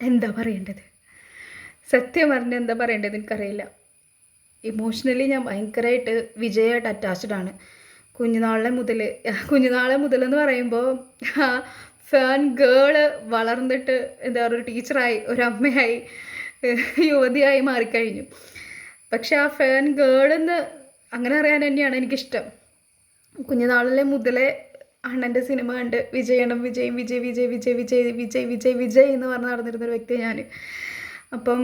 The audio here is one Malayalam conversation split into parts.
എന്താ പറയേണ്ടത്? സത്യം പറഞ്ഞാൽ എന്താ പറയേണ്ടത് എനിക്കറിയില്ല. ഇമോഷണലി ഞാൻ ഭയങ്കരമായിട്ട് വിജയമായിട്ട് അറ്റാച്ച്ഡാണ്. കുഞ്ഞുനാളെ മുതലെന്ന് പറയുമ്പോൾ ആ ഫാൻ ഗേള് വളർന്നിട്ട് എന്താ പറയുക, ഒരു ടീച്ചറായി, ഒരമ്മയായി, യുവതിയായി മാറിക്കഴിഞ്ഞു. പക്ഷെ ആ ഫാൻ ഗേളെന്ന് അങ്ങനെ അറിയാൻ തന്നെയാണ് എനിക്കിഷ്ടം. കുഞ്ഞുനാളിലെ മുതലേ അണ്ണൻ്റെ സിനിമ കണ്ട് വിജയണം, വിജയ് വിജയ് വിജയ് വിജയ് വിജയ് വിജയ് വിജയ് വിജയ് എന്ന് പറഞ്ഞ് നടന്നിരുന്നൊരു വ്യക്തി ഞാൻ. അപ്പം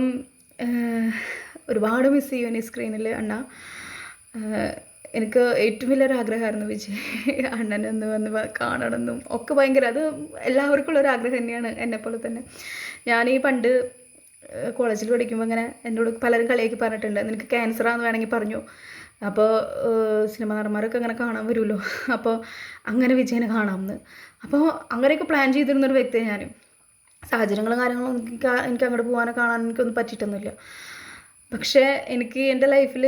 ഒരുപാട് മിസ് ചെയ്യും ഈ സ്ക്രീനിൽ അണ്ണ. എനിക്ക് ഏറ്റവും വലിയൊരു ആഗ്രഹമായിരുന്നു വിജയ് അണ്ണനൊന്ന് വന്ന് കാണണമെന്നും ഒക്കെ. ഭയങ്കര, അത് എല്ലാവർക്കും ഉള്ളൊരു ആഗ്രഹം തന്നെയാണ്, എന്നെപ്പോലെ തന്നെ. ഞാൻ ഈ പണ്ട് കോളേജിൽ പഠിക്കുമ്പോൾ ഇങ്ങനെ എന്നോട് പലരും കളിയാക്കി പറഞ്ഞിട്ടുണ്ട്, നിനക്ക് ക്യാൻസറാന്ന് വേണമെങ്കിൽ പറഞ്ഞു. അപ്പോൾ സിനിമ നടന്മാരൊക്കെ അങ്ങനെ കാണാൻ വരുമല്ലോ, അപ്പോൾ അങ്ങനെ വിജയനെ കാണാമെന്ന്. അപ്പോൾ അങ്ങനെയൊക്കെ പ്ലാൻ ചെയ്തിരുന്നൊരു വ്യക്തിയാണ് ഞാൻ. സാഹചര്യങ്ങളും കാര്യങ്ങളും എനിക്ക് അങ്ങോട്ട് പോകാനോ കാണാൻ എനിക്കൊന്നും പറ്റിയിട്ടൊന്നുമില്ല. പക്ഷേ എനിക്ക് എൻ്റെ ലൈഫിൽ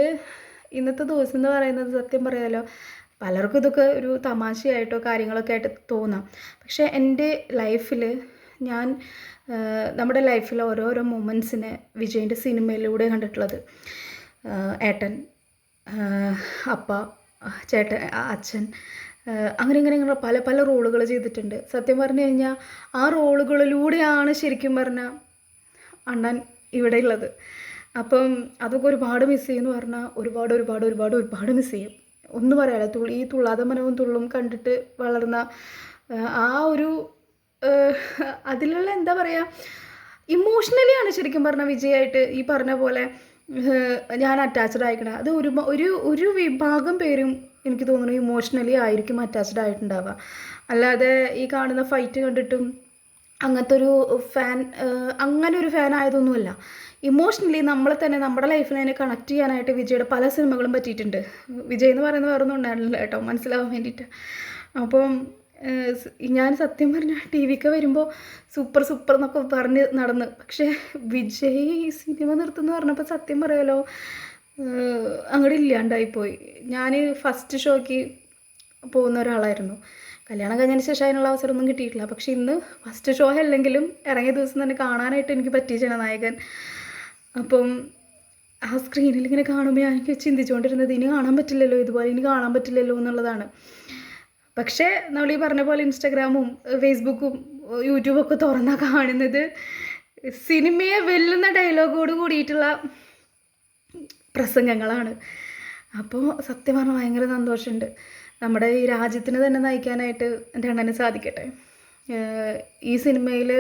ഇന്നത്തെ ദിവസം എന്ന് പറയുന്നത്, സത്യം പറയാലോ, പലർക്കും ഇതൊക്കെ ഒരു തമാശയായിട്ടോ കാര്യങ്ങളൊക്കെ ആയിട്ട് തോന്നാം. പക്ഷേ എൻ്റെ ലൈഫിൽ ഞാൻ നമ്മുടെ ലൈഫിൽ ഓരോരോ മൊമെൻറ്റ്സിനെ വിജയിൻ്റെ സിനിമയിലൂടെ കണ്ടിട്ടുള്ളത്. ഏട്ടൻ, അപ്പ, ചേട്ടൻ, അച്ഛൻ, അങ്ങനെ ഇങ്ങനെ പല പല റോളുകൾ ചെയ്തിട്ടുണ്ട്. സത്യം പറഞ്ഞു കഴിഞ്ഞാൽ ആ റോളുകളിലൂടെയാണ് ശരിക്കും പറഞ്ഞാൽ അണ്ണൻ ഇവിടെ ഉള്ളത്. അപ്പം അതൊക്കെ ഒരുപാട് മിസ് ചെയ്യുമെന്ന് പറഞ്ഞാൽ ഒരുപാട് ഒരുപാട് ഒരുപാട് ഒരുപാട് മിസ് ചെയ്യും. ഒന്നും പറയാമല്ലോ, ഈ തുള്ളാതെ മനവും തുള്ളും കണ്ടിട്ട് വളർന്ന ആ ഒരു അതിലുള്ള എന്താ പറയുക, ഇമോഷണലിയാണ് ശരിക്കും പറഞ്ഞാൽ വിജയായിട്ട് ഈ പറഞ്ഞ പോലെ ഞാൻ അറ്റാച്ച്ഡ് ആയിക്കണം. അത് ഒരു വിഭാഗം പേരും എനിക്ക് തോന്നുന്നു ഇമോഷണലി ആയിരിക്കും അറ്റാച്ച്ഡ് ആയിട്ടുണ്ടാവുക. അല്ലാതെ ഈ കാണുന്ന ഫൈറ്റ് കണ്ടിട്ടും അങ്ങനത്തെ ഒരു ഫാൻ, അങ്ങനെ ഒരു ഫാൻ ആയതൊന്നുമല്ല. ഇമോഷണലി നമ്മളെ തന്നെ നമ്മുടെ ലൈഫിൽ തന്നെ കണക്ട് ചെയ്യാനായിട്ട് വിജയുടെ പല സിനിമകളും പറ്റിയിട്ടുണ്ട്. വിജയ് എന്ന് പറയുന്നത് വേറെ ഒന്നും ഉണ്ടായിരുന്നില്ല കേട്ടോ, മനസ്സിലാവാൻ വേണ്ടിയിട്ട്. അപ്പം ഞാൻ സത്യം പറഞ്ഞാൽ ടി വിക്ക് വരുമ്പോൾ സൂപ്പർ സൂപ്പർ എന്നൊക്കെ പറഞ്ഞ് നടന്ന്, പക്ഷേ വിജയ് സിനിമ നിർത്തുമെന്ന് പറഞ്ഞപ്പോൾ സത്യം പറയാലോ അങ്ങോട്ട് ഇല്ലാണ്ടായിപ്പോയി. ഞാൻ ഫസ്റ്റ് ഷോയ്ക്ക് പോകുന്ന ഒരാളായിരുന്നു. കല്യാണം കഴിഞ്ഞതിന് ശേഷം അതിനുള്ള അവസരമൊന്നും കിട്ടിയിട്ടില്ല. പക്ഷേ ഇന്ന് ഫസ്റ്റ് ഷോ അല്ലെങ്കിലും ഇറങ്ങിയ ദിവസം തന്നെ കാണാനായിട്ട് എനിക്ക് പറ്റിയ ജനനായകൻ. അപ്പം ആ സ്ക്രീനിൽ ഇങ്ങനെ കാണുമ്പോൾ എനിക്ക് ചിന്തിച്ചുകൊണ്ടിരുന്നത്, ഇനി കാണാൻ പറ്റില്ലല്ലോ, ഇതുപോലെ ഇനി കാണാൻ പറ്റില്ലല്ലോ എന്നുള്ളതാണ്. പക്ഷേ നമ്മൾ ഈ പറഞ്ഞ പോലെ ഇൻസ്റ്റാഗ്രാമും ഫേസ്ബുക്കും യൂട്യൂബൊക്കെ തുറന്നാൽ കാണുന്നത് സിനിമയെ വെല്ലുന്ന ഡയലോഗോട് കൂടിയിട്ടുള്ള പ്രസംഗങ്ങളാണ്. അപ്പോൾ സത്യം പറഞ്ഞാൽ ഭയങ്കര സന്തോഷമുണ്ട്. നമ്മുടെ ഈ രാജ്യത്തിന് തന്നെ നയിക്കാനായിട്ട് എൻ്റെ അണ്ണന് സാധിക്കട്ടെ. ഈ സിനിമയിൽ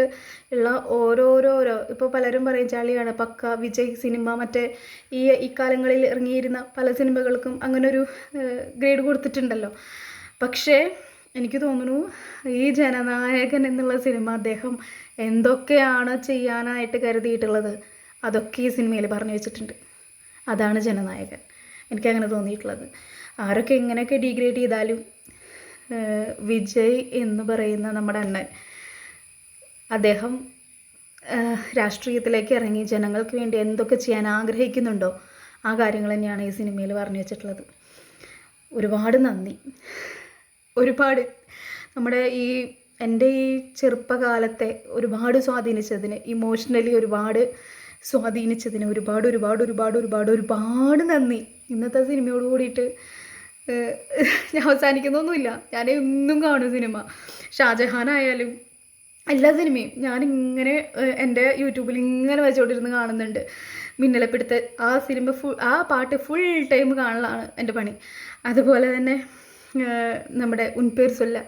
ഉള്ള ഓരോരോ ഇപ്പോൾ പലരും പറയും ചളിയാണ് പക്ക വിജയ് സിനിമ, മറ്റേ ഈ കാലങ്ങളിൽ ഇറങ്ങിയിരുന്ന പല സിനിമകൾക്കും അങ്ങനൊരു ഗ്രേഡ് കൊടുത്തിട്ടുണ്ടല്ലോ. പക്ഷേ എനിക്ക് തോന്നുന്നു ഈ ജനനായകൻ എന്നുള്ള സിനിമ അദ്ദേഹം എന്തൊക്കെയാണ് ചെയ്യാനായിട്ട് കരുതിയിട്ടുള്ളത് അതൊക്കെ ഈ സിനിമയിൽ പറഞ്ഞു വെച്ചിട്ടുണ്ട്. അതാണ് ജനനായകൻ, എനിക്കങ്ങനെ തോന്നിയിട്ടുള്ളത്. ആരൊക്കെ എങ്ങനെയൊക്കെ ഡീഗ്രേഡ് ചെയ്താലും വിജയ് എന്ന് പറയുന്ന നമ്മുടെ അണ്ണൻ, അദ്ദേഹം രാഷ്ട്രീയത്തിലേക്ക് ഇറങ്ങി ജനങ്ങൾക്ക് വേണ്ടി എന്തൊക്കെ ചെയ്യാൻ ആഗ്രഹിക്കുന്നുണ്ടോ ആ കാര്യങ്ങൾ തന്നെയാണ് ഈ സിനിമയിൽ പറഞ്ഞു വെച്ചിട്ടുള്ളത്. ഒരുപാട് നന്ദി. ഒരുപാട് നമ്മുടെ എൻ്റെ ഈ ചെറുപ്പകാലത്തെ ഒരുപാട് സ്വാധീനിച്ചതിന്, ഇമോഷണലി ഒരുപാട് സ്വാധീനിച്ചതിന് ഒരുപാട് ഒരുപാട് ഒരുപാട് ഒരുപാട് ഒരുപാട് നന്ദി. ഇന്നത്തെ സിനിമയോട് കൂടിയിട്ട് ഞാൻ അവസാനിക്കുന്നൊന്നുമില്ല. ഞാൻ എന്നും കാണും സിനിമ. ഷാജഹാനായാലും എല്ലാ സിനിമയും ഞാനിങ്ങനെ എൻ്റെ യൂട്യൂബിൽ ഇങ്ങനെ വെച്ചുകൊണ്ടിരുന്ന് കാണുന്നുണ്ട്. മിന്നലപ്പിടുത്ത് ആ സിനിമ ആ പാട്ട് ഫുൾ ടൈം കാണലാണ് എൻ്റെ പണി. അതുപോലെ തന്നെ നമ്മുടെ ഉൻപേർ സൊല്ല,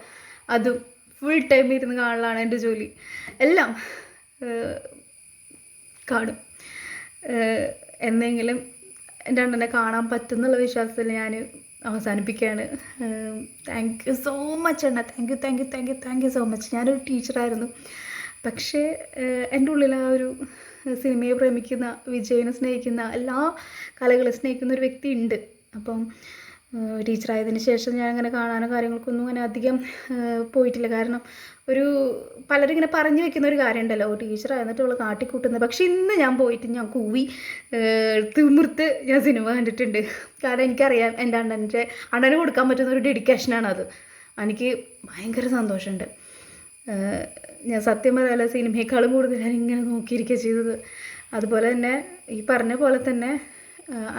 അതും ഫുൾ ടൈം ഇരുന്ന് കാണലാണ് എൻ്റെ ജോലി. എല്ലാം കാണും. എന്നെങ്കിലും എൻ്റെ അണ്ണനെ കാണാൻ പറ്റുന്നുള്ള വിശ്വാസത്തിൽ ഞാൻ അവസാനിപ്പിക്കുകയാണ്. താങ്ക് യു സോ മച്ച് അണ്ണ, thank you thank you thank you thank you so much. ഞാനൊരു ടീച്ചറായിരുന്നു, പക്ഷേ എൻ്റെ ഉള്ളിൽ ആ ഒരു സിനിമയെ പ്രേമിക്കുന്ന, വിജയനെ സ്നേഹിക്കുന്ന, എല്ലാ കലകളെ സ്നേഹിക്കുന്ന ഒരു വ്യക്തി ഉണ്ട്. അപ്പം ടീച്ചറായതിന് ശേഷം ഞാൻ അങ്ങനെ കാണാനോ കാര്യങ്ങൾക്കൊന്നും അങ്ങനെ അധികം പോയിട്ടില്ല. കാരണം പലരും ഇങ്ങനെ പറഞ്ഞു വെക്കുന്ന ഒരു കാര്യം ഉണ്ടല്ലോ, ടീച്ചറായിരുന്നിട്ട് അവൾ കാട്ടിക്കൂട്ടുന്നത്. പക്ഷെ ഇന്ന് ഞാൻ പോയിട്ട് ഞാൻ കൂവി തിമിർത്ത് ഞാൻ സിനിമ കണ്ടിട്ടുണ്ട്. കാരണം എനിക്കറിയാം എൻ്റെ അണ്ണന് കൊടുക്കാൻ പറ്റുന്ന ഒരു ഡെഡിക്കേഷനാണ് അത്. എനിക്ക് ഭയങ്കര സന്തോഷമുണ്ട്. ഞാൻ സത്യം പറയാലോ സിനിമയെക്കാളും കൂടുതൽ ഞാൻ ഇങ്ങനെ നോക്കിയിരിക്കുക ചെയ്തത്. അതുപോലെ തന്നെ ഈ പറഞ്ഞ പോലെ തന്നെ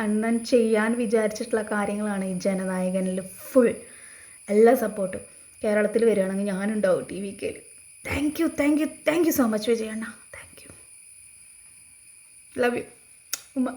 അണ്ണൻ ചെയ്യാൻ വിചാരിച്ചിട്ടുള്ള കാര്യങ്ങളാണ് ഈ ജനനായകനിൽ ഫുൾ എല്ലാ സപ്പോർട്ടും. കേരളത്തിൽ വരികയാണെങ്കിൽ ഞാനുണ്ടാവും ടി വി കെയിൽ. താങ്ക് യു സോ മച്ച് വിജയണ്ണ. Thank you. ലവ് യു ഉമ്മ.